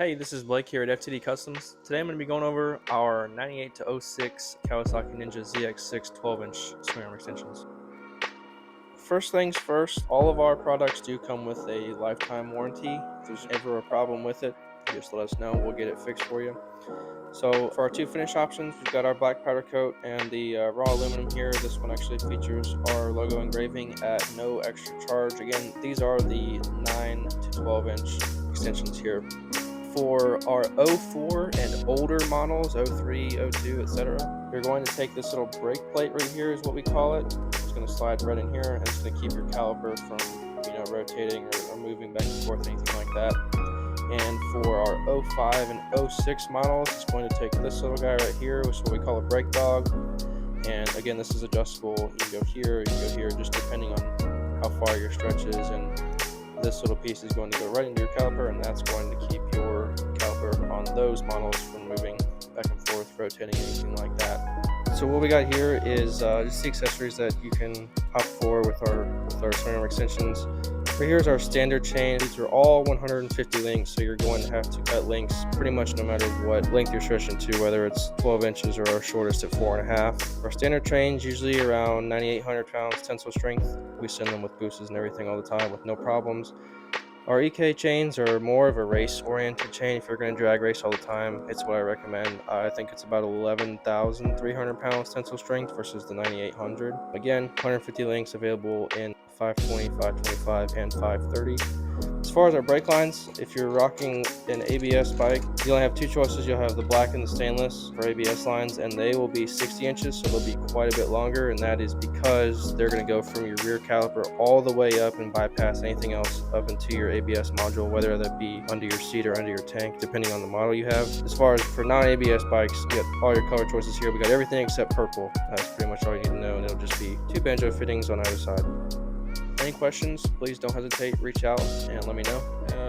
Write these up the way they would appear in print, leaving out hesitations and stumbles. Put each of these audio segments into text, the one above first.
Hey, this is Blake here at FTD Customs. Today I'm going to be going over our 98 to 06 Kawasaki Ninja ZX-6 12-inch swingarm extensions. First things first, all of our products do come with a lifetime warranty. If there's ever a problem with it, just let us know. We'll get it fixed for you. So for our two finish options, we've got our black powder coat and the raw aluminum here. This one actually features our logo engraving at no extra charge. Again, these are the 9 to 12-inch extensions here. For our 04 and older models, 03, 02, etc., you're going to take this little brake plate right here is what we call it. It's going to slide right in here, and it's going to keep your caliper from rotating or moving back and forth, anything like that. And for our 05 and 06 models, it's going to take this little guy right here, which is what we call a brake dog. And again, this is adjustable. You can go here, you can go here, just depending on how far your stretch is. And this little piece is going to go right into your caliper, and that's going to keep your caliper on those models from moving back and forth, rotating, anything like that. So what we got here is just the accessories that you can opt for with our swingarm extensions. Right here is our standard chain. These are all 150 links, so you're going to have to cut links pretty much no matter what length you're stretching to, whether it's 12 inches or our shortest at 4.5. Our standard chains usually around 9,800 pounds tensile strength. We send them with boosters and everything all the time with no problems. Our EK chains are more of a race-oriented chain. If you're going to drag race all the time, it's what I recommend. I think it's about 11,300 pounds tensile strength versus the 9,800. Again, 150 links available in 520, 525, and 530. As far as our brake lines, if you're rocking an ABS bike, you only have two choices. You'll have the black and the stainless for ABS lines, and they will be 60 inches, so they'll be quite a bit longer, and that is because they're going to go from your rear caliper all the way up and bypass anything else up into your ABS module, whether that be under your seat or under your tank, depending on the model you have. As far as for non-ABS bikes, you got all your color choices here. We got everything except purple. That's pretty much all you need to know, and it'll just be two banjo fittings on either side. Any questions, please don't hesitate, reach out and let me know.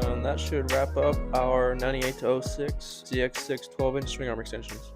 And that should wrap up our 98 to 06 ZX6 12-inch swingarm extensions.